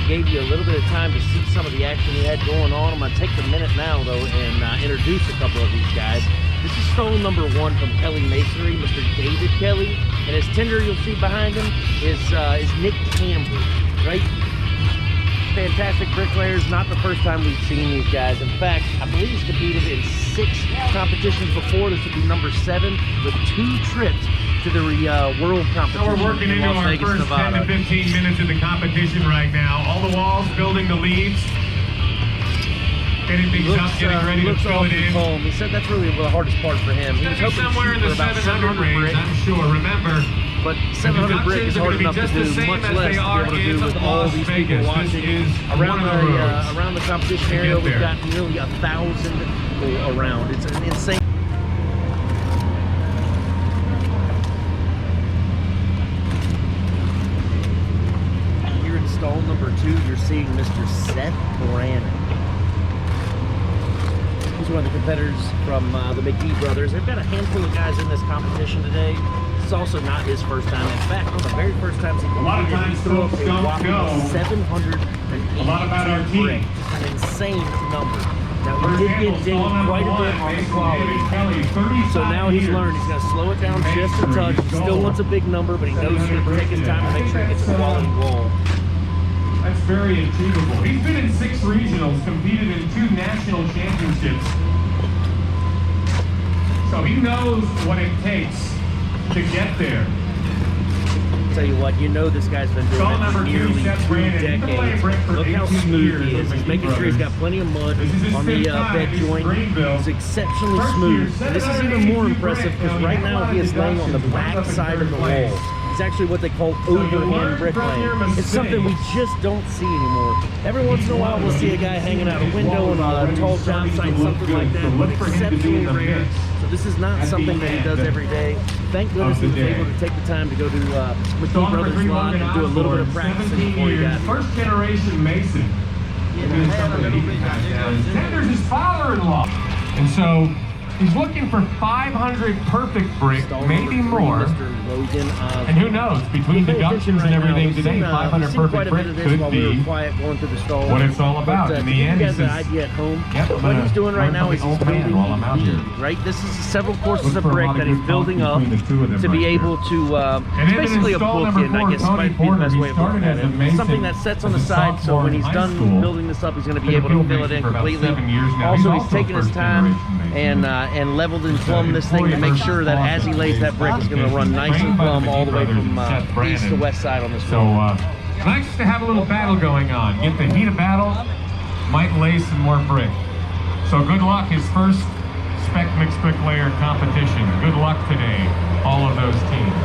Gave you a little bit of time to see some of the action we had going on. I'm going to take the minute now, though, and introduce a couple of these guys. This is stone number 1 from Kelly Masonry, Mr. David Kelly, and his tender you'll see behind him is Nick Campbell, right? Fantastic bricklayers. Not the first time we've seen these guys. In fact, I believe he's competed in 6 competitions before. This would be number 7 with 2 trips to the World Competition. So we're working into our Vegas, first Nevada. 10 to 15 minutes of the competition right now. All the walls, building the leads, getting things up, getting ready to fill it in. Home. He said that's really the hardest part for him. He was hoping somewhere in the 700 range, I'm sure. Remember, but 700 brick is hard enough to do, much less to be able to do with all these people watching. Around the competition area, we've got nearly 1,000 people around. It's an insane. Stall number 2, you're seeing Mr. Seth Brannon. He's one of the competitors from the McGee Brothers. They've got a handful of guys in this competition today. It's also not his first time. In fact, one of the very first times he competed, he threw up a whopping 780 a lot about our team. Just an insane number. Now, he did get dinged quite a bit on the quality. So now he's learned he's going to slow it down just a touch. He still wants a big number, but he knows he's going to take his time to make sure he gets a quality roll. That's very achievable. He's been in 6 regionals, competed in 2 national championships. So he knows what it takes to get there. Tell you what, you know this guy's been doing it for nearly 2 decades. Look how smooth he is. He's making sure he's got plenty of mud on the bed joint. He's exceptionally smooth. And this is even more impressive because right now he is laying on the back side of the wall. It's actually what they call overhand bricklaying. It's something we just don't see anymore. Every once in a while we'll see a guy hanging out a window on a tall job site, something like that, but exceptionally rare. So this is not something that he does every day. Thank goodness he was able to take the time to go to McGee Brothers lot and do a little bit of practicing before he got here. First generation Mason. Contenders his father-in-law. And so he's looking for 500 perfect brick, maybe more. And who knows, between deductions and everything today, 500 perfect brick could be what it's all about. In the end, he says, idea at home. What he's doing right now is he's building right? This is several courses of brick that he's building up to be able to, it's basically a bookend, I guess might be the best way of looking at it. It's something that sets on the side, so when he's done building this up, he's going to be able to fill it in completely. Also, he's taking his time and leveled and plumbed this thing to make sure that as he lays that brick, it's going to run nice and plumb all the way from east to west side on this so nice to have a little battle going on. Get the heat of battle, might lay some more brick. So good luck, his first SPEC MIX BRICKLAYER competition. Good luck today, all of those teams.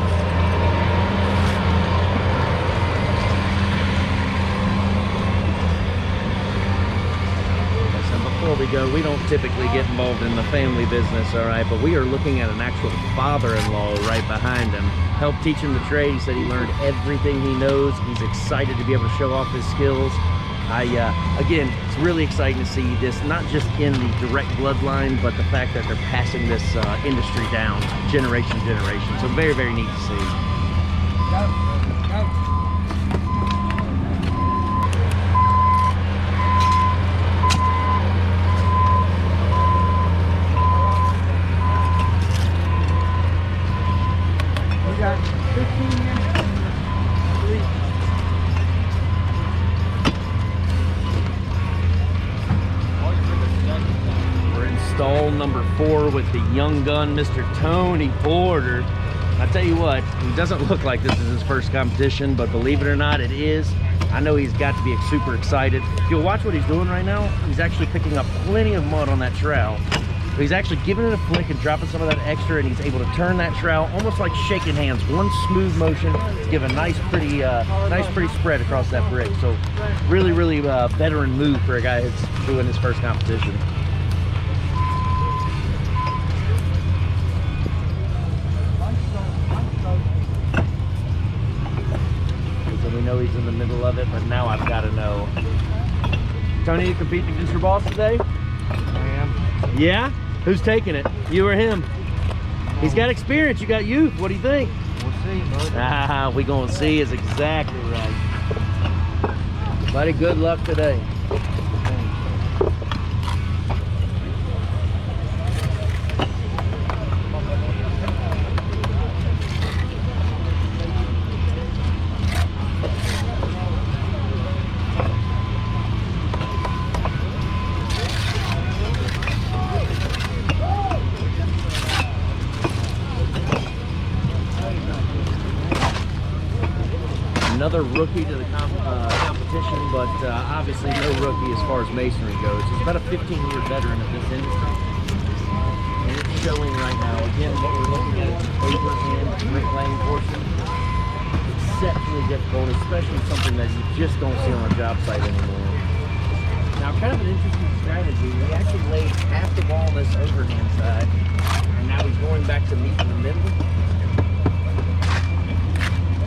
Before we go, we don't typically get involved in the family business, all right, but we are looking at an actual father-in-law right behind him. Helped teach him the trade. He said he learned everything he knows. He's excited to be able to show off his skills. Again, it's really exciting to see this, not just in the direct bloodline, but the fact that they're passing this industry down generation to generation. So very, very neat to see. stall number 4 with the young gun, Mr. Tony Porter. I tell you what, he doesn't look like this is his first competition, but believe it or not, it is. I know he's got to be super excited. If you'll watch what he's doing right now, he's actually picking up plenty of mud on that trowel. But he's actually giving it a flick and dropping some of that extra, and he's able to turn that trowel almost like shaking hands. One smooth motion to give a nice, pretty spread across that brick. So really, really veteran move for a guy that's doing his first competition. So we know he's in the middle of it, but now I've got to know. Tony, you competing against your boss today? I am. Yeah? Who's taking it? You or him? He's got experience, you got youth. What do you think? We'll see, bud. Ah, we gonna see is exactly right. Buddy, good luck today. Another rookie to the competition, but obviously no rookie as far as masonry goes. He's about a 15-year veteran of this industry. And it's showing right now. Again, what we're looking at is the overhand bricklaying portion. Exceptionally difficult, especially something that you just don't see on a job site anymore. Now, kind of an interesting strategy. He actually laid half the wall on this overhand side, and now he's going back to meet in the middle.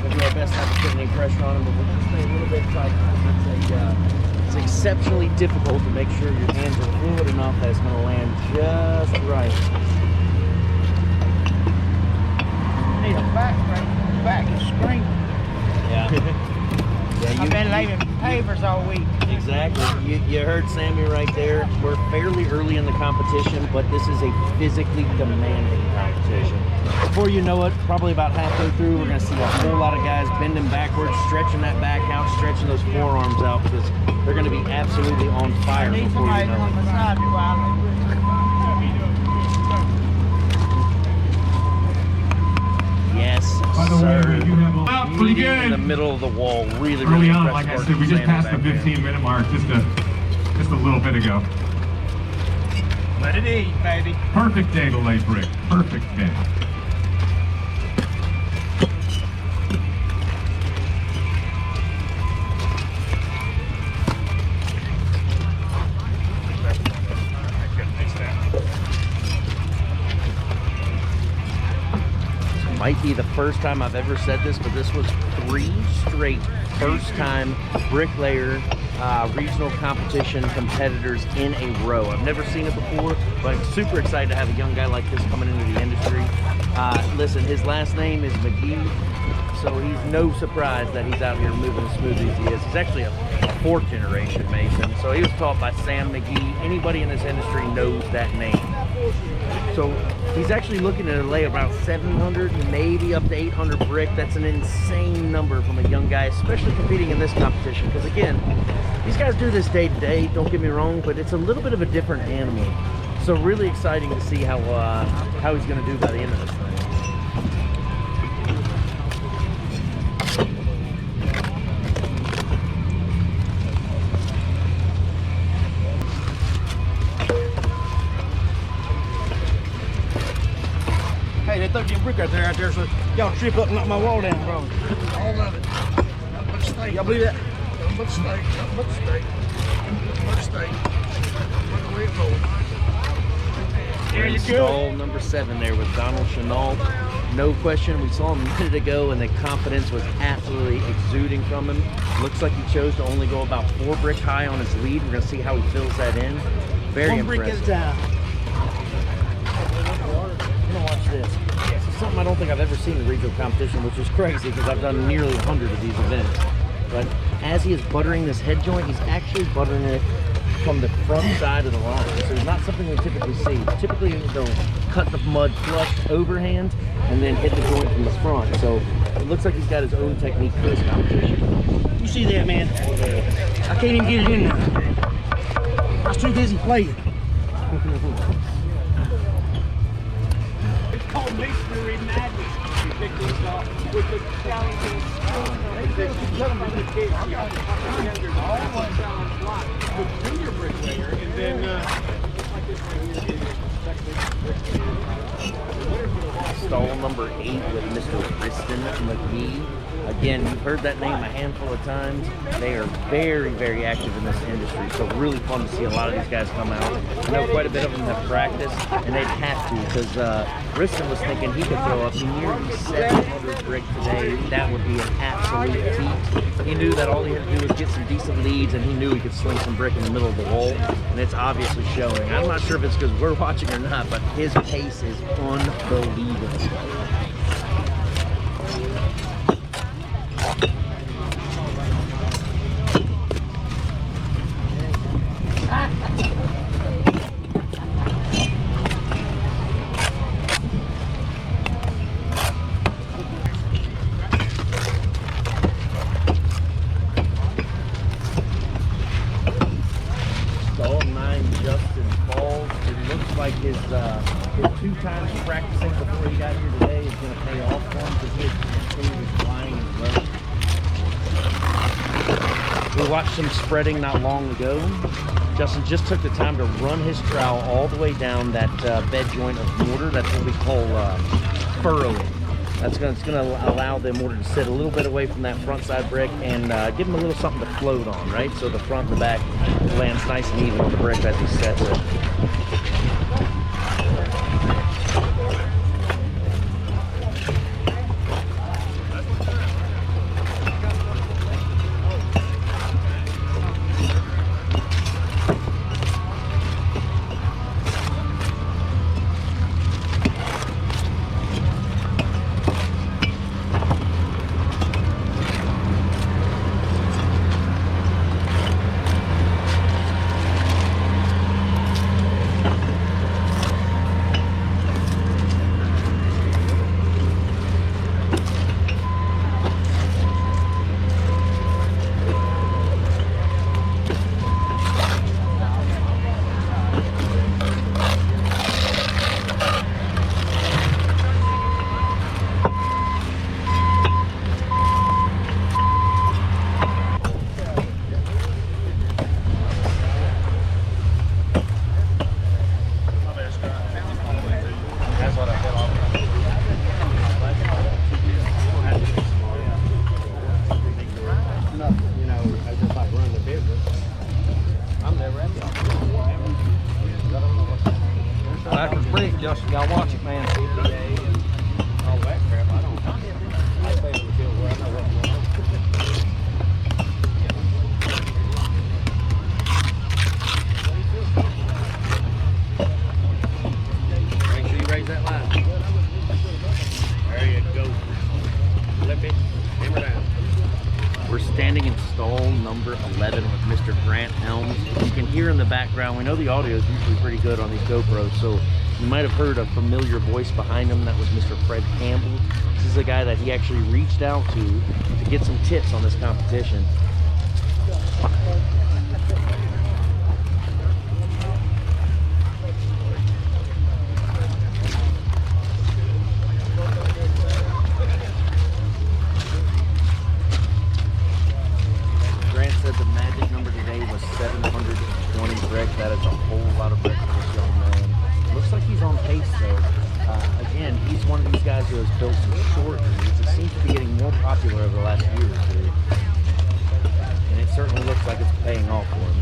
Do our best not to put any pressure on him, but we're going to stay a little bit tight. It's exceptionally difficult to make sure your hands are fluid enough that it's going to land just right. Need a back is screaming. Yeah. I've been laying pavers all week. Exactly. You heard Sammy right there. We're fairly early in the competition, but this is a physically demanding competition. Before you know it, probably about halfway through, we're going to see a whole lot of guys bending backwards, stretching that back out, stretching those forearms out, because they're going to be absolutely on fire I need before you somebody know on it. beside me while I Yes, By the sir. way, you have a pretty Meeting in the good. middle of the wall, really, Early really on, impressive like I work said, we from just Sammy passed the back there. 15-minute mark just a little bit ago. let it eat, baby. Perfect day to lay brick. Perfect day. Might be the first time I've ever said this, but this was 3 straight first-time bricklayer regional competition competitors in a row. I've never seen it before, but I'm super excited to have a young guy like this coming into the industry. Listen, his last name is McGee, so he's no surprise that he's out here moving as smooth as he is. He's actually a 4th generation Mason, so he was taught by Sam McGee. Anybody in this industry knows that name. So he's actually looking to lay about 700, maybe up to 800 brick. That's an insane number from a young guy, especially competing in this competition. Because again, these guys do this day to day, don't get me wrong, but it's a little bit of a different animal. So really exciting to see how he's going to do by the end of this thing. Hey, they threw your brick out there, so y'all trip up and knock my wall down, bro. All of it. Not much steak. Y'all believe that? Not much steak. Not much steak. Not much steak. Look away it rolls. There you go. Stall number 7 there with Donald Chenault. No question, we saw him a minute ago and the confidence was absolutely exuding from him. Looks like he chose to only go about 4 brick high on his lead. We're going to see how he fills that in. Very One brick at a impressive. time. Watch this. This is something I don't think I've ever seen in regional competition, which is crazy because I've done nearly 100 of these events. But as he is buttering this head joint, he's actually buttering it from the front side of the line. So it's not something we typically see. Typically, they'll cut the mud flush overhand and then hit the joint from the front. So it looks like he's got his own technique for this competition. You see that, man? I can't even get it in there. I was too busy playing. masonry madness. We pick these up with the challenging contenders, all one challenge block with junior bricklayer, and then like this right here is Stall number 8 with Mr. Wriston McGee. Again, you've heard that name a handful of times. They are very, very active in this industry, so really fun to see a lot of these guys come out. I know quite a bit of them have practiced, and they'd have to, because Wriston was thinking he could throw up nearly 700 brick today. That would be an absolute feat. He knew that all he had to do was get some decent leads, and he knew he could sling some brick in the middle of the wall, and it's obviously showing. I'm not sure if it's because we're watching or not, but his pace is unbelievable. His 2 times practicing before he got here today is going to pay off for him because he is continually flying and running. We watched some spreading not long ago. Justin just took the time to run his trowel all the way down that bed joint of mortar. That's what we call furrowing. It's going to allow the mortar to sit a little bit away from that front side brick and give him a little something to float on, right? So the front and the back lands nice and even on the brick as he sets it. Justin, y'all watch it, man. All that crap, I don't. I stay in the field where I know what's going on. Make sure you raise that line. There you go. Flip it, hammer down. We're standing in stall number 11 with Mr. Grant Helms. You can hear in the background, we know the audio is usually pretty good on these GoPros, so you might have heard a familiar voice behind him. That was Mr. Fred Campbell. This is a guy that he actually reached out to get some tips on this competition. Grant said the magic number today was 720 bricks. That is a whole lot of bricks for this young man. Looks like he's on pace though. Again, he's one of these guys who has built some short leads. It seems to be getting more popular over the last year or two. And it certainly looks like it's paying off for him.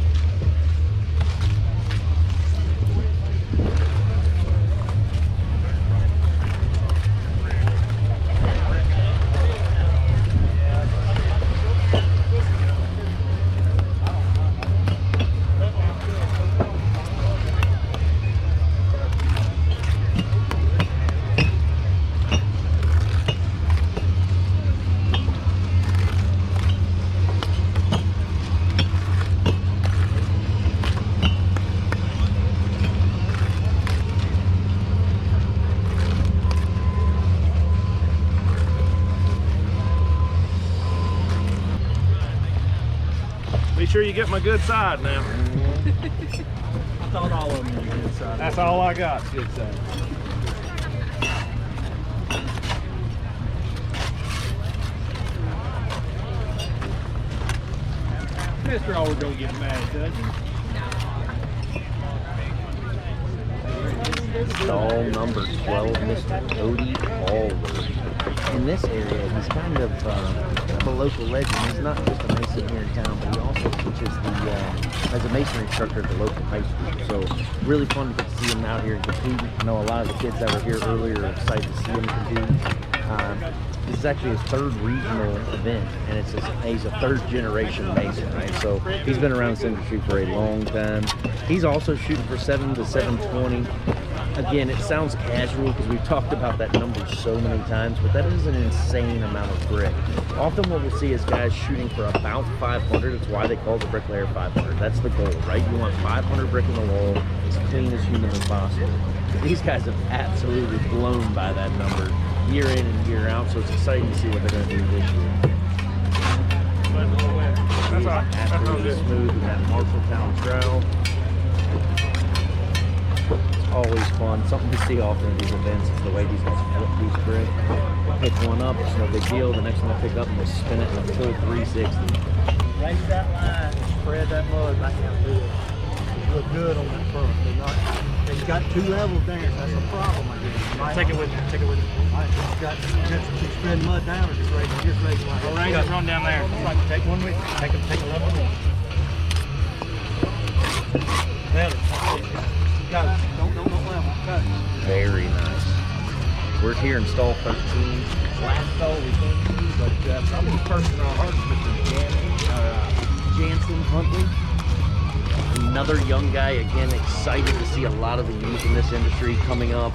Be sure you get my good side now. I thought all of them were good side. That's all I got, good side. Mr. always don't get mad, does he? Stall number 12, Mr. Cody Allward. In this area, he's kind of a local legend. He's not just a mason here in town, but he also teaches as a masonry instructor at the local high school. So really fun to get to see him out here compete. I know a lot of the kids that were here earlier are excited to see him compete. This is actually his third regional event, and he's a third generation mason, right? So he's been around this industry for a long time. He's also shooting for 7 to 720. Again, it sounds casual because we've talked about that number so many times, but that is an insane amount of brick. Often what we'll see is guys shooting for about 500. It's why they call the bricklayer 500. That's the goal, right? You want 500 brick in the wall, as clean as humanly possible. These guys have absolutely blown by that number year in and year out, so it's exciting to see what they're going to do this year. Absolutely smooth with that Marshalltown trowel. It's always fun. Something to see often at these events is the way these guys flip these brick. Pick one up, it's no big deal. The next one they pick up and they spin it until 360. Raise that line, spread that mud back down through it. Look good on that front. It's got 2 levels there. That's a problem, I guess. Take it with you. Take it with you. It's got to spread mud down or just raise like Go raise it, run down there. Take one with you. Take a level one. Better. Got it. Don't level. Got it. Very nice. We're here in stall 13. Last stall we came to, but probably the person on our hearts, Mr. Jansen Huntley. Another young guy, again, excited to see a lot of the youth in this industry coming up.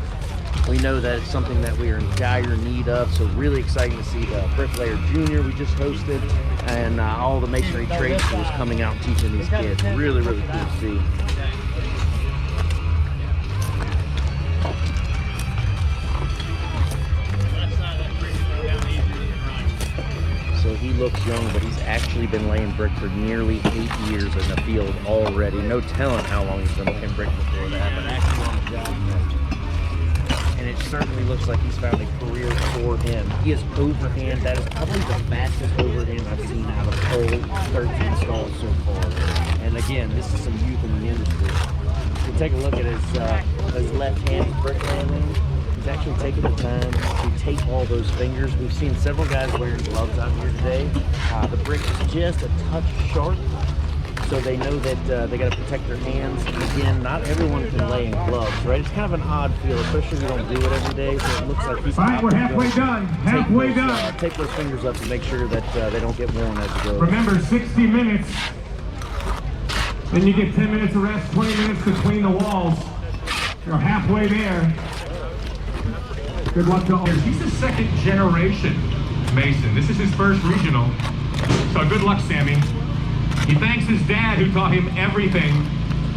We know that it's something that we are in dire need of, so really exciting to see the Bricklayer Junior we just hosted, and all the masonry trade schools coming out and teaching these kids. Really, really cool to see. So he looks young, but he's actually been laying brick for nearly 8 years in the field already. No telling how long he's been laying brick before that, but actually on the job. And it certainly looks like he's found a career for him. He is overhand. That is probably the fastest overhand I've seen out of all 13 stalls so far. And again, this is some youth in the industry. So take a look at his left-handed brick landing. He's actually taking the time to tape all those fingers. We've seen several guys wearing gloves out here today. The brick is just a touch sharp, so they know that they got to protect their hands. And again, not everyone can lay in gloves, right? It's kind of an odd feel, especially if you don't do it every day. So it looks like he's all right, we're halfway done. Halfway done. Take those fingers up to make sure that they don't get worn as you go. Remember, 60 minutes. Then you get 10 minutes of rest, 20 minutes to clean the walls. You're halfway there. Good luck to all. He's a second generation Mason. This is his first regional. So good luck, Sammy. He thanks his dad who taught him everything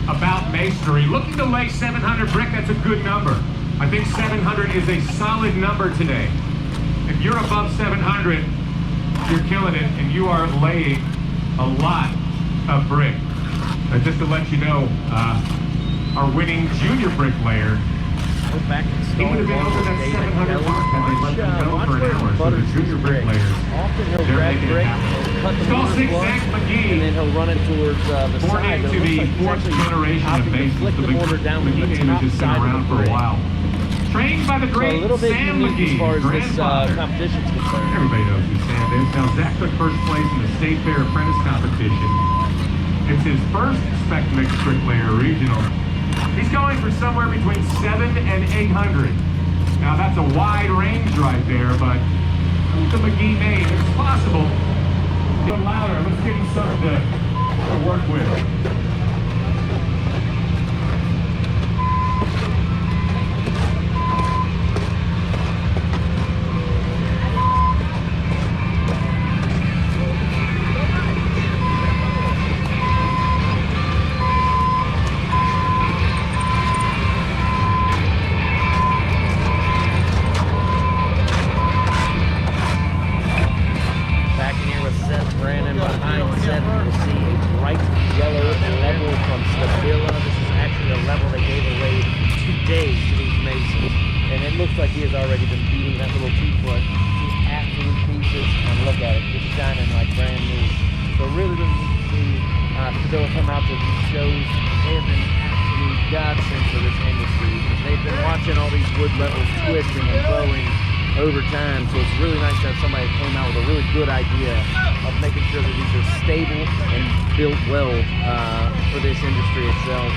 about masonry. Looking to lay 700 brick, that's a good number. I think 700 is a solid number today. If you're above 700, you're killing it, and you are laying a lot of brick. Just to let you know, our winning junior bricklayer, Back to he would have been over that 700 mark had they let them go for an hour. So the junior bricklayers, often he'll they're grab making brick, it happen. cut the Stall 6, mortar Zach flush, McGee, and then he'll run it towards the born side. into the 4th generation of Masons. The mortar down to the McGee name top has just been side around of for the a brick. while. Trained by the So a great little bit Sam unique McGee, as far as this grandfather. competition's concerned. Everybody knows who Sam is. Now Zach took first place in the State Fair Apprentice Competition. It's his first SPEC MIX BRICKLAYER regional. He's going for somewhere between 700 and 800. Now that's a wide range right there, but with the McGee name, it's possible. A little louder, let's give him something to work with. Like he has already been beating that little 2-foot to absolute pieces, and look at it, just shining like brand new. So really, really neat to see still come out to these shows. They have been absolute godsend for this industry. They've been watching all these wood levels twisting and growing over time, so it's really nice to have somebody that came out with a really good idea of making sure that these are stable and built well for this industry itself.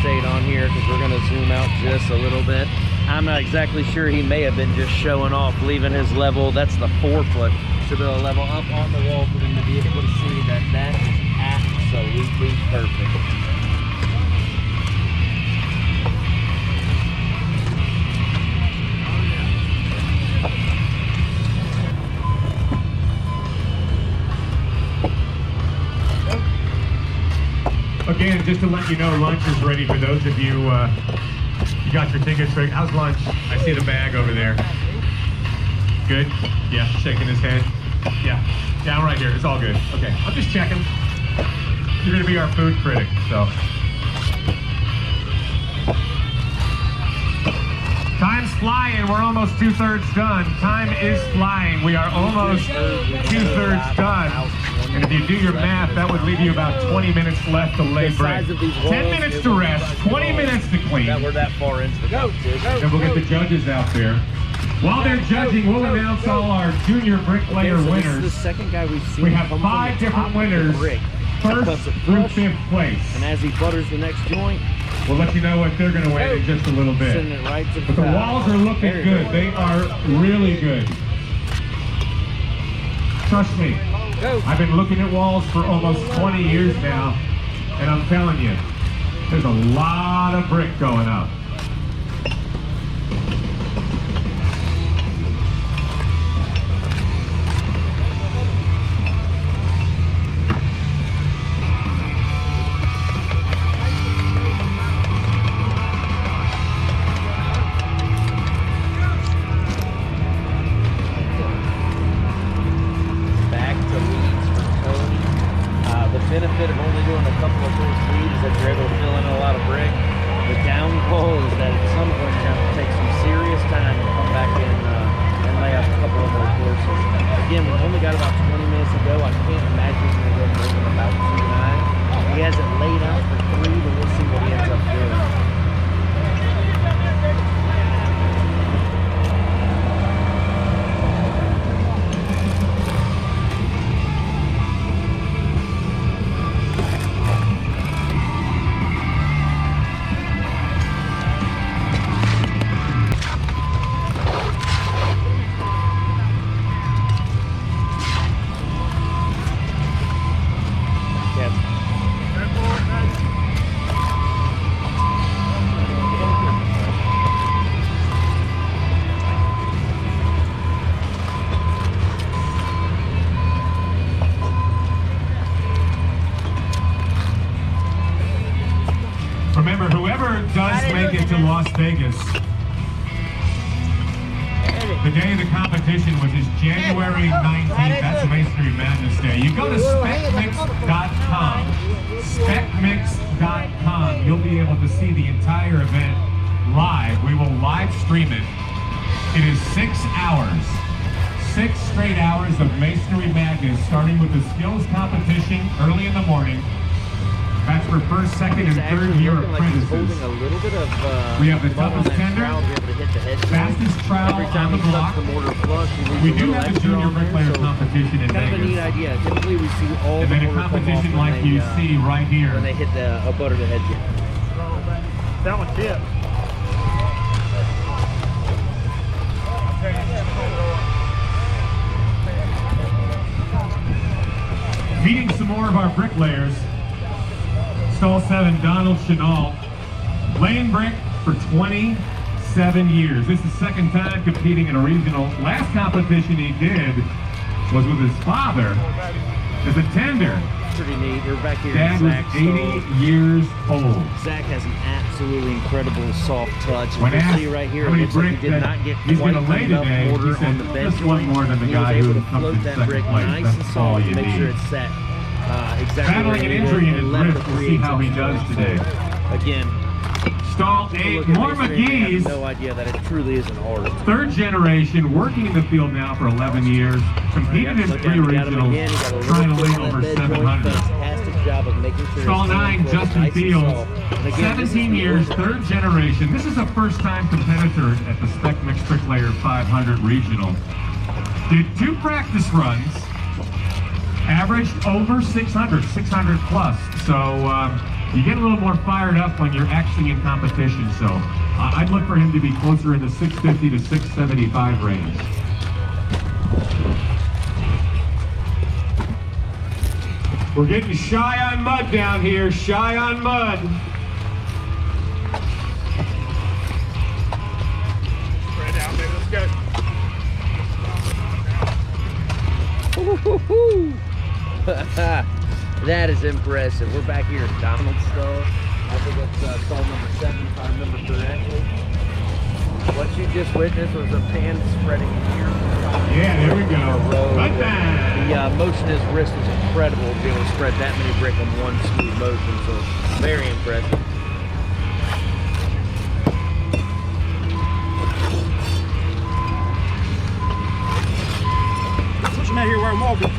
Stayed on here because we're going to zoom out just a little bit. I'm not exactly sure. He may have been just showing off, leaving his level. That's the 4-foot to be able to level up on the wall for them to be able to see that that is absolutely perfect. Again, just to let you know, lunch is ready for those of you, you got your tickets ready. How's lunch? I see the bag over there. Good? Yeah, shaking his head. Yeah, down right here, it's all good. Okay, I'm just checking. You're gonna be our food critic, so. Time's flying, we're almost 2/3 done. Time is flying, we are almost 2/3 done. And if you do your math, that would leave you about 20 minutes left to lay brick. 10 minutes to rest, 20 minutes to clean. That we're that far into the competition. And we'll get the judges out there. While they're judging, we'll announce all our junior bricklayer winners. This is the second guy we've seen. We have 5 different winners, first through 5th place. And as he butters the next joint, we'll let you know what they're going to win in just a little bit. Sending it right to the But the walls are looking good. They are really good. Trust me. I've been looking at walls for almost 20 years now, and I'm telling you, there's a lot of brick going up. benefit of only doing a couple of full speeds is that you're able to fill in a lot of brick. The downfall is that at some point you have to take some serious time to come back in and lay out a couple of more courses. Again, we've only got about 20 minutes to go. I can't imagine he's going to go breaking about 2-9. He has it laid out for 3, but we'll see what he ends up doing. Remember, whoever does make it to Las Vegas, the day of the competition, which is January 19th, that's Masonry Madness Day. You go to SPECMIX.com, SPECMIX.com. You'll be able to see the entire event live. We will live stream it. It is 6 hours, 6 straight hours of Masonry Madness, starting with the skills competition early in the morning. That's for first, second, and third year apprentices. We have the toughest tender, fastest trowel on the block. We do have a junior bricklayer competition in Vegas. Kind of a neat idea. Typically we see all and then a competition like you see right here. When they hit a butter to head. That one fit. Meeting some more of our bricklayers. Stall 7, Donald Chenault. Laying brick for 27 years. This is the second time competing in a regional. Last competition he did was with his father as a tender. Pretty neat. We're back here. Dad was 80 years old. Zach has an absolutely incredible soft touch. When You asked see right here, how it many looks like bricks he did that not get he's quite gonna lay enough today, mortar he said, on the bed just one joint. more than the He was guy able who to comes float in that second brick place. nice That's and all soft you to make sure need. it's set exactly Battling where an you need injury it, in his and left wrist. to We'll see create how he something does else. today. Again, Stall people 8, look at more these things and McGee's. have no idea that it truly is an art. Third generation, working in the field now for 11 years. Competed in Look at 3 him, got him regionals, again. He got a little trying to foot lay on that over bed joint. 700. Fantastic job of making sure Stall his 9, hands were Justin nice and Fields. soft. And again, this is 17 the years, original. third generation. This is a first-time competitor at the SPEC MIX BRICKLAYER 500 Regional. Did 2 practice runs, averaged over 600, 600 plus. So you get a little more fired up when you're actually in competition. So I'd look for him to be closer in the 650 to 675 range. We're getting shy on mud down here, shy on mud. Spread out, baby. Let's go. Woo-hoo-hoo. That is impressive. We're back here at Donald's stall. I think that's stall number 7, if I remember correctly. What you just witnessed was a pan spreading here. Yeah, there we go. Right The back. motion of his wrist was incredible to be able to spread that many brick in one smooth motion. So very impressive. Push him out here where I'm walking.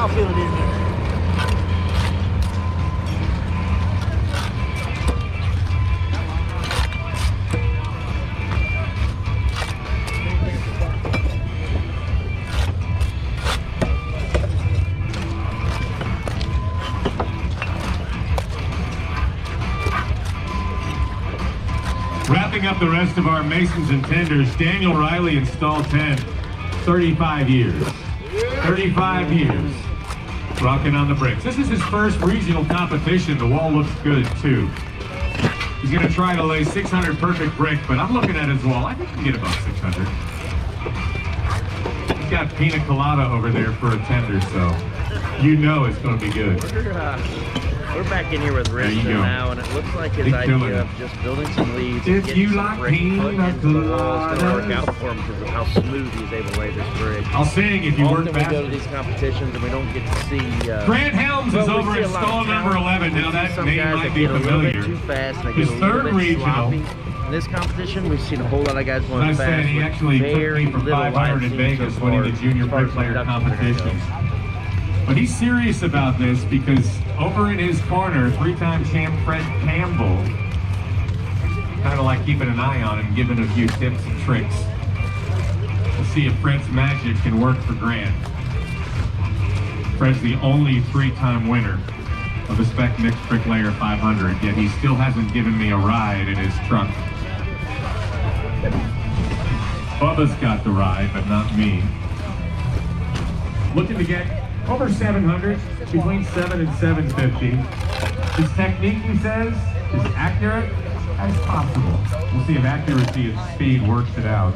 I'll feel it in there. Wrapping up the rest of our masons and tenders, Daniel Riley in stall 10, 35 years. 35 years. Rocking on the bricks. This is his first regional competition. The wall looks good too. He's gonna try to lay 600 perfect brick, but I'm looking at his wall. I think he can get about 600. He's got pina colada over there for a tender, so you know it's gonna be good. We're back in here with There you Wriston go. now, and it looks like his He's doing idea it. of just building some leads If and getting you some like brick put pina into the wall is going to work coladas. out for him because of how smooth he's able to lay this brick. I was saying, if you work Often we go to fast. these competitions and we don't get to see. Grant Helms well, is we over see a in lot of stall number talent. 11. Now We see that some name guys might that be get a little bit familiar. too fast and they His get a little third bit regional. sloppy. In this competition, we've seen a whole lot of guys As going I fast. said, he with actually took very me for little 500 in I've seen Vegas so winning far the junior as far as bricklayer production competitions. goes. But he's serious about this because over in his corner, 3-time champ Fred Campbell, kind of like keeping an eye on him, giving a few tips and tricks. We'll see if Fred's magic can work for Grant. Fred's the only 3-time winner of the SPEC MIX BRICKLAYER 500, yet he still hasn't given me a ride in his truck. Bubba's got the ride, but not me. Looking to get over 700, between 7 and 750. His technique, he says, is accurate as possible. We'll see if accuracy and speed works it out.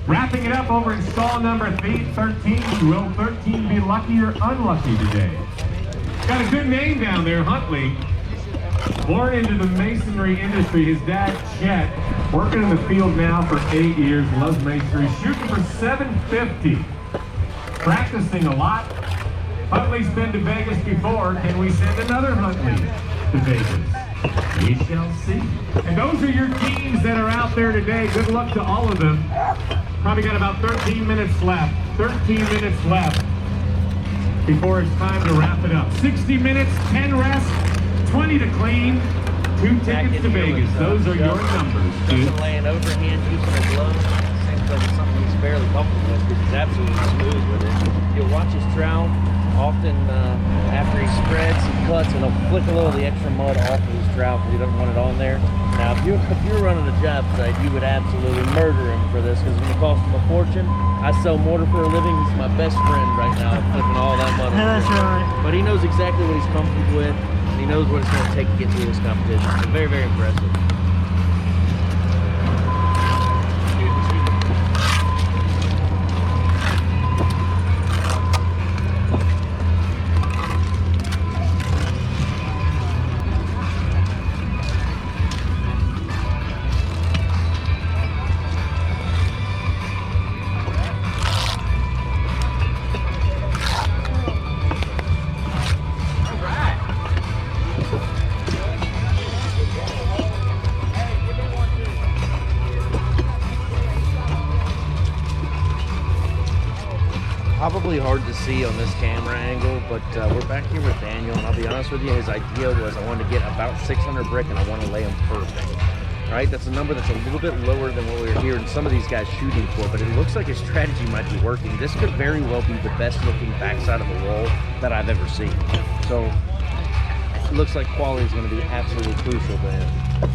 Wrapping it up over in stall number 13. Will 13 be lucky or unlucky today? Got a good name down there, Huntley. Born into the masonry industry, his dad, Chet, working in the field now for 8 years, loves masonry, shooting for 750. Practicing a lot. Huntley's been to Vegas before. Can we send another Huntley to Vegas? We shall see. And those are your teams that are out there today. Good luck to all of them. Probably got about 13 minutes left. 13 minutes left before it's time to wrap it up. 60 minutes, 10 rest, 20 to clean, 2 back tickets to in here Vegas. with, Those are your Justin. numbers, dude. Justin laying overhand, using a glove. Seems like it's something he's fairly comfortable with because he's absolutely smooth with it. You'll watch his trowel. Often after he spreads, he cuts, and he'll flick a little of the extra mud off of his trowel because he doesn't want it on there. Now, if you're running a job site, you would absolutely murder him for this because it's going to cost him a fortune. I sell mortar for a living. He's my best friend right now, flipping all that mud. That's right. But he knows exactly what he's comfortable with, and he knows what it's going to take to get through this competition. So very, very impressive. Probably hard to see on this camera angle, but we're back here with Daniel, and I'll be honest with you, his idea was I wanted to get about 600 brick and I want to lay them perfect. Right? That's a number that's a little bit lower than what we were hearing some of these guys shooting for, but it looks like his strategy might be working. This could very well be the best looking backside of a wall that I've ever seen. So it looks like quality is going to be absolutely crucial to him.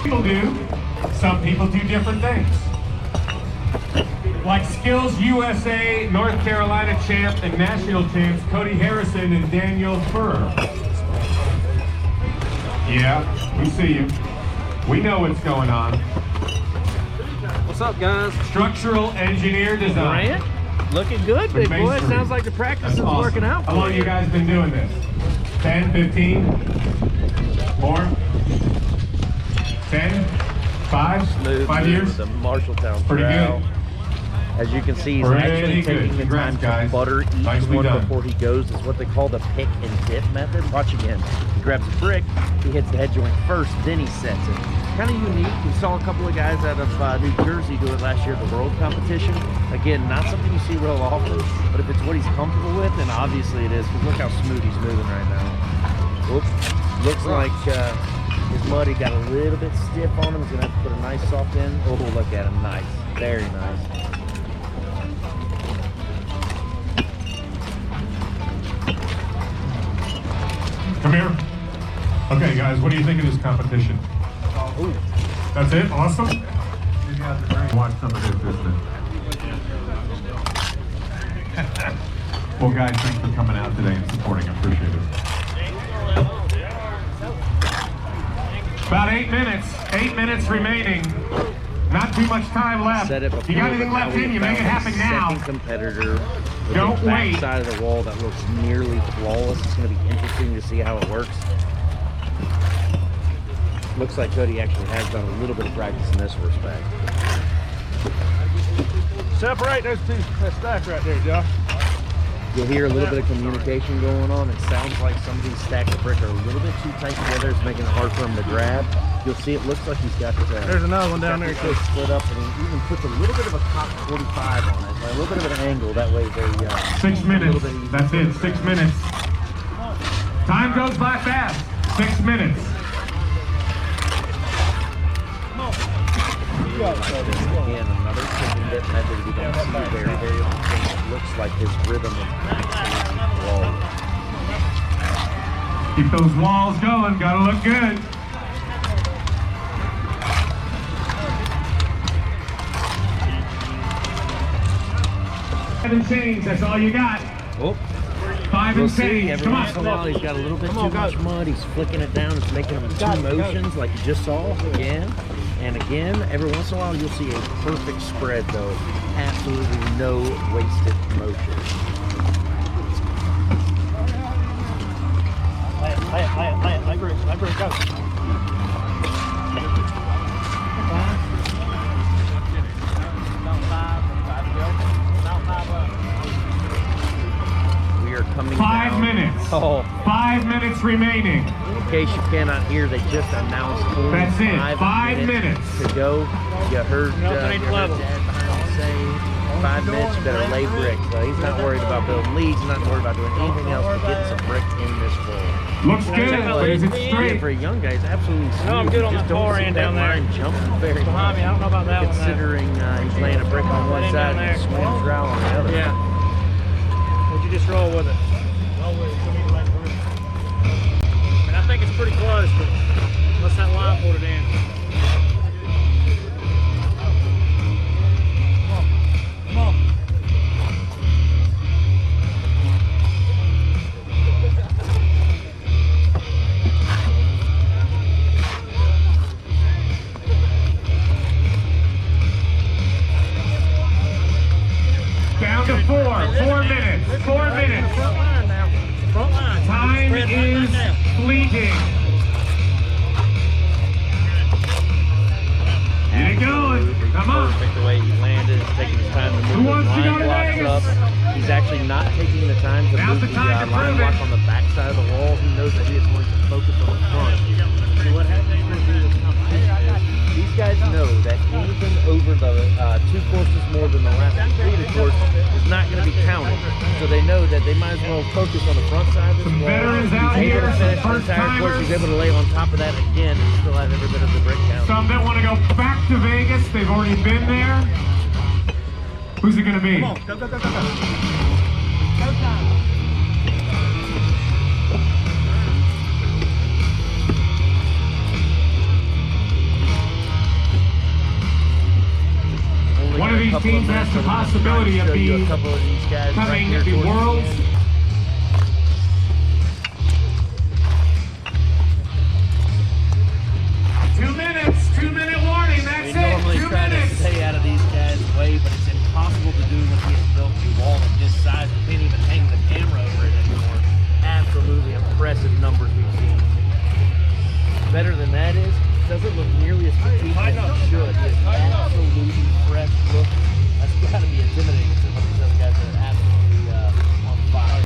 People do. Some people do different things. Like Skills USA, North Carolina champ and national champs Cody Harrison and Daniel Furr. Yeah, we see you. We know what's going on. What's up, guys? Structural engineer design. Grant, looking good, big boy. It sounds like the practice is Awesome. working out for How long you guys been doing this? 10, 15? More? 10? 5? Smooth 5 years? The Marshalltown Pretty trowel. good. As you can see, he's Pretty actually good. taking the Congrats, time guys. to butter each Nicely one done. before he goes. It's what they call the pick and dip method. Watch again. He grabs a brick, he hits the head joint first, then he sets it. Kind of unique. We saw a couple of guys out of New Jersey do it last year at the World competition. Again, not something you see real often, but if it's what he's comfortable with, then obviously it is, because look how smooth he's moving right now. Oops. Looks like his mud, he got a little bit stiff on him. He's going to have to put a nice soft in. Oh, look at him. Nice. Very nice. Come here. Okay, guys, what do you think of this competition? Ooh. That's it? Awesome? Watch some of this, isn't it? Well, guys, thanks for coming out today and supporting. I appreciate it. About 8 minutes. 8 minutes remaining. Not too much time left. Said it before, You got anything but left now in you, we make it found happen a now. second competitor with Don't the wait. back side of the wall that looks nearly flawless. It's going to be interesting to see how it works. Looks like Cody actually has done a little bit of practice in this respect. Separate those two, that stack right there, Josh. You'll hear a little bit of communication going on. It sounds like some of these stacks of brick are a little bit too tight together. It's making it hard for him to grab. You'll see it looks like he's got There's another one down there too. split up, and he even puts a little bit of a cop 45 on it, a little bit of an angle. That way they 6 minutes. a little bit easier. That's it. 6 minutes. Time goes by fast. 6 minutes. Again, another pick and dip method we don't see very, very often. It looks like his rhythm is absolutely flawless. Keep those walls going. Gotta look good. And change. That's all you got. Oh, 5 we'll and see. change. Every Come once in a while, on. he's got a little bit too much mud. He's flicking it down. It's making him two motions, like you just saw again and again. Every once in a while, you'll see a perfect spread, though. Absolutely no wasted motion. Lay it, go. We are coming 5 down. minutes. Oh, 5 minutes minutes remaining. In case you cannot hear, they just announced only That's it, 5 minutes to go. You heard, Nothing ain't level. Dad behind me say 5 minutes, you better lay bricks. So he's not worried about building leads, he's not worried about doing anything else but getting some brick in this floor. Looks good, lays it straight. For a young guy, he's absolutely smooth. No, I'm good on Just that don't far see end that down there. line jumping very Behind me, I don't know about that one. considering he's laying a brick on one That end side down and there. swims ground on the other. Yeah. Would you just roll with it? I mean, I think it's pretty close, but unless that line pulled it in. Come on. Down to 4 minutes, 4 minutes. Front line now. Front line. Time Spread right is now. fleeting. Get it going, come on. Perfect the way he landed, taking his time to Who move wants the to go line to blocks Vegas? up. He's actually not taking the time to Now's move the the time to line prove block it. on the back side of the wall. He knows that he is going to focus on the front. So what happens is these guys know that anything over the 2 courses more than the last completed course is not going to be counted. So they know that they might as well focus on the front side of the Some wall. veterans out He's able here, to some finish the entire course. He's first-timers. able to lay on top of that again and still have every bit of the brick count. Some that want to go back to Vegas, they've already been there. Who's it gonna be? Come on, go, go, go, go, go. Only One of a these couple teams minutes, has the so we're gonna possibility try of to show you being a couple of these guys right coming here to the towards Worlds. end. 2 minutes, 2-minute warning, that's We it, normally 2 try to minutes. stay out of these guys' way, but it's impossible to do when he has built a wall of this size. We can't even hang the camera over it anymore. Absolutely impressive numbers we've seen. Better than that is, it doesn't look nearly as fatigued as it should. He has absolutely fresh look. That's got to be intimidating to some of these other guys that are absolutely on fire.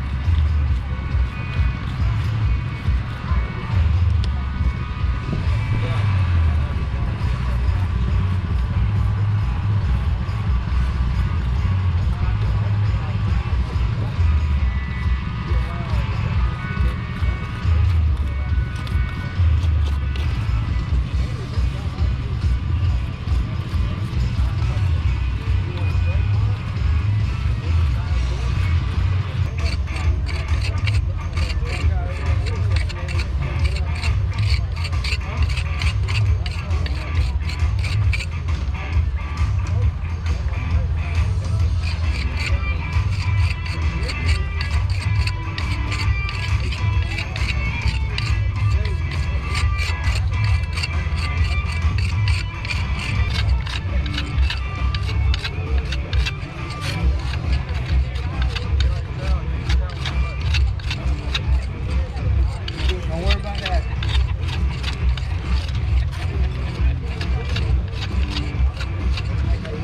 Don't worry about that.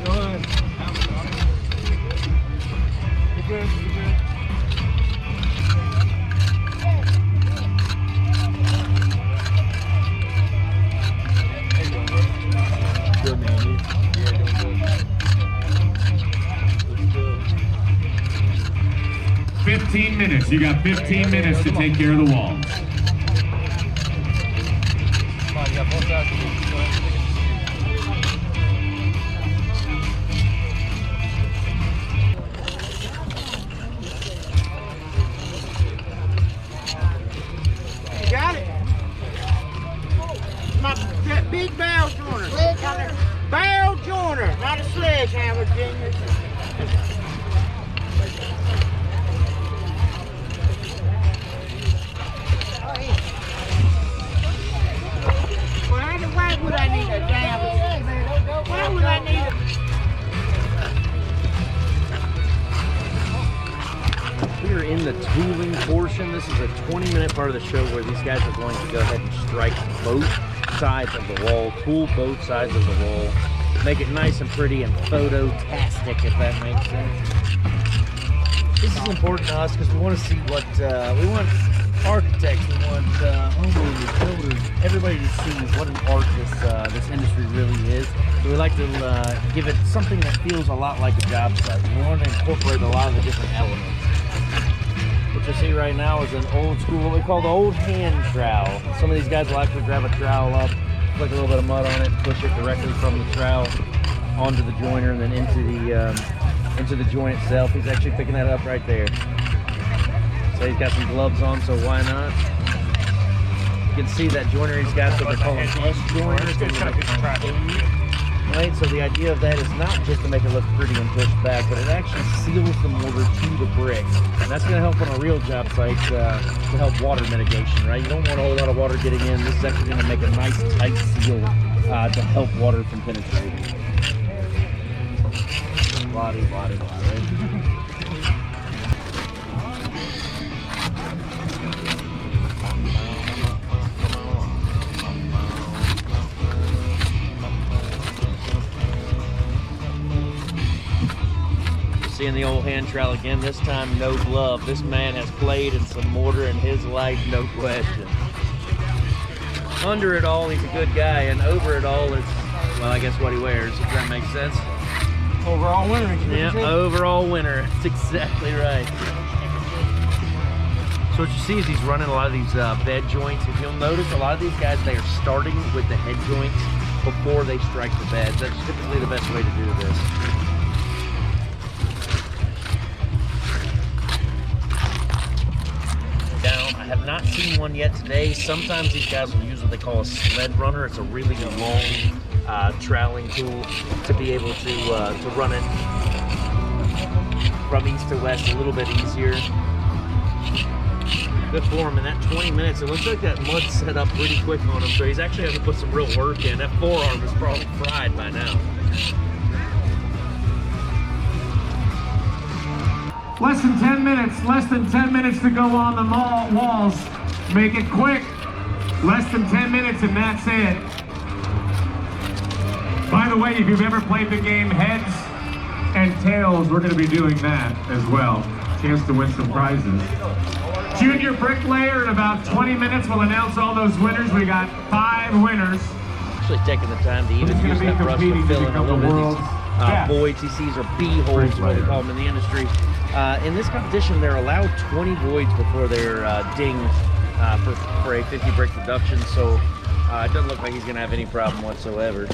Good. You're good, you're good. Good man, you. Yeah, doing good. 15 minutes, you got 15 minutes to take care of the walls. Come on, you got both sides of you. You got it. That big barrel joiner. Barrel joiner, not a sledgehammer, Junior. Why would I need a damn? Why would I need a? We are in the tooling portion. This is a 20-minute part of the show where these guys are going to go ahead and strike both sides of the wall, tool both sides of the wall, make it nice and pretty and photo-tastic, if that makes sense. This is important to us because we want to see what we want architects, we want homeowners, builders, everybody to see what an art this industry really is. So we like to give it something that feels a lot like a job site. We want to incorporate a lot of the different elements. What you see right now is an old school, what we call the old hand trowel. Some of these guys will actually grab a trowel up, flick a little bit of mud on it, push it directly from the trowel onto the joiner and then into the joint itself. He's actually picking that up right there. So he's got some gloves on, so why not? You can see that joiner he's got what they call an S-joiner. Right, so the idea of that is not just to make it look pretty and push back, but it actually seals the mortar to the brick. And that's going to help on a real job site to help water mitigation, right? You don't want a whole lot of water getting in. This is actually going to make a nice tight seal to help water from penetrating. Body, right? Seeing the old hand trowel again, this time no glove. This man has played in some mortar in his life, no question. Under it all, he's a good guy, and over it all, it's, well, I guess what he wears, if that makes sense. Overall winner. Yeah, overall winner. That's exactly right. So what you see is he's running a lot of these bed joints. If you'll notice, a lot of these guys, they are starting with the head joints before they strike the beds. That's typically the best way to do this. I have not seen one yet today. Sometimes these guys will use what they call a sled runner. It's a really long troweling tool to be able to run it from east to west a little bit easier. Good for him in that 20 minutes. It looks like that mud set up pretty quick on him, so he's actually having to put some real work in. That forearm is probably fried by now. Less than 10 minutes to go on the walls. Make it quick. Less than 10 minutes and that's it. By the way, if you've ever played the game Heads and Tails, we're going to be doing that as well. Chance to win some prizes. Junior bricklayer in about 20 minutes. We'll announce all those winners. We got 5 winners. Actually taking the time to even use that brush to fill in a little bit of these voids. He sees are B-holes, what we call them in the industry. In this competition, they're allowed 20 voids before they're dinged for a 50 brick reduction, so it doesn't look like he's going to have any problem whatsoever.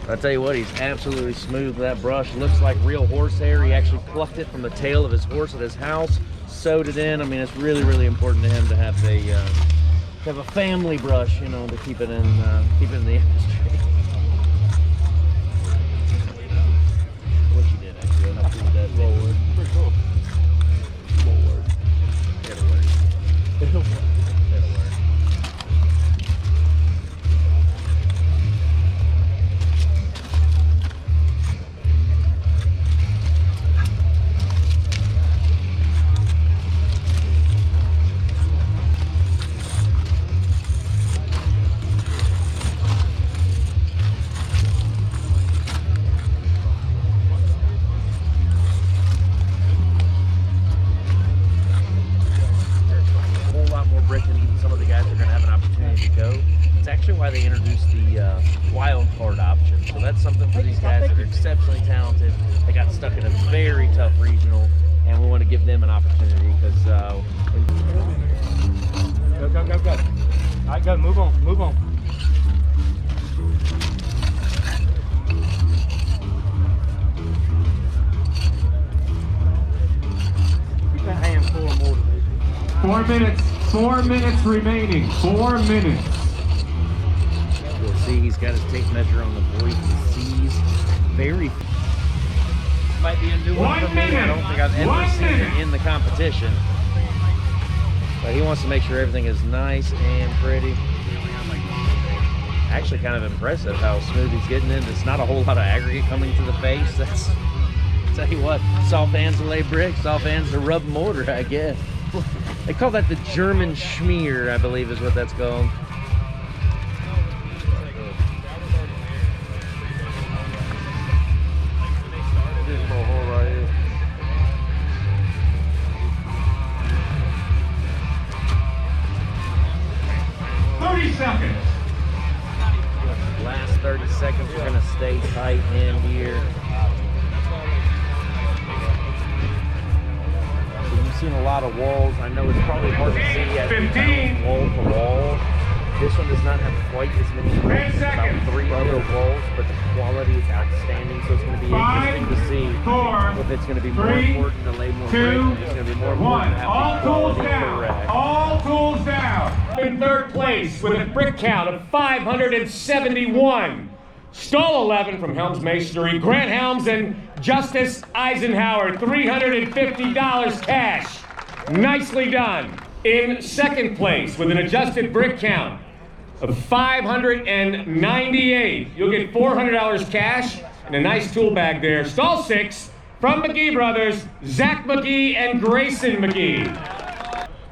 I'll tell you what, he's absolutely smooth with that brush. Looks like real horsehair. He actually plucked it from the tail of his horse at his house, sewed it in. I mean, it's really, really important to him to have a family brush, you know, to keep it in the industry. What you did actually, I'm not sure that forward. Pretty cool. Forward. It'll work. It'll work. It'll work. Why they introduced the wild card option. So that's something for these guys that are exceptionally talented. They got stuck in a very tough regional, and we want to give them an opportunity because Go. All right, go. Move on. Keep that hand full of mortar. 4 minutes. 4 minutes remaining. 4 minutes. you'll see he's got his tape measure on the void. He sees very. Might be a new one for me. I don't think I've ever seen it in the competition. But he wants to make sure everything is nice and pretty. Actually kind of impressive how smooth he's getting in. It's not a whole lot of aggregate coming to the face. That's, tell you what, soft hands to lay bricks, soft hands to rub mortar, I guess. They call that the German schmear, I believe is what that's called. 30 seconds. We're gonna stay tight in here. So you've seen a lot of walls. I know it's probably hard to see as we bounce wall to wall. This one does not have quite as many bricks. It's about 3 other walls, but the quality is outstanding. So it's going to be interesting to see if it's going to be more important to lay more bricks, or it's going to be more important to have the quality correct. All tools down. In third place with a brick count of 571. Stall 11 from Helms Masonry, Grant Helms and Justice Eisenhower, $350 cash. Nicely done. In second place with an adjusted brick count of 598. You'll get $400 cash and a nice tool bag there. Stall 6 from McGee Brothers, Zach McGee and Grayson McGee.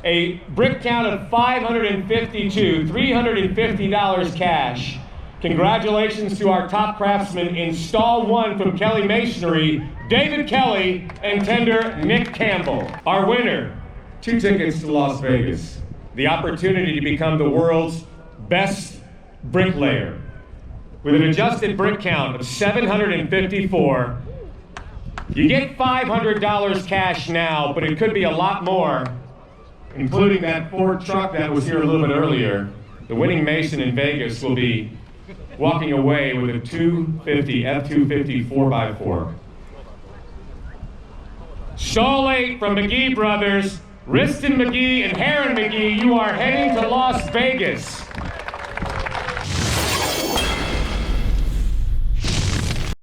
A brick count of 552, $350 cash. Congratulations to our top craftsmen in Stall 1 from Kelly Masonry, David Kelly and tender Nick Campbell. Our winner, 2 tickets to Las Vegas. The opportunity to become the world's best bricklayer. With an adjusted brick count of 754, you get $500 cash now, but it could be a lot more, including that Ford truck that was here a little bit earlier. The winning Mason in Vegas will be walking away with a 250 F-250 4x4. Stall 8 from McGee Brothers, Wriston McGee and Haren McGee, you are heading to Las Vegas.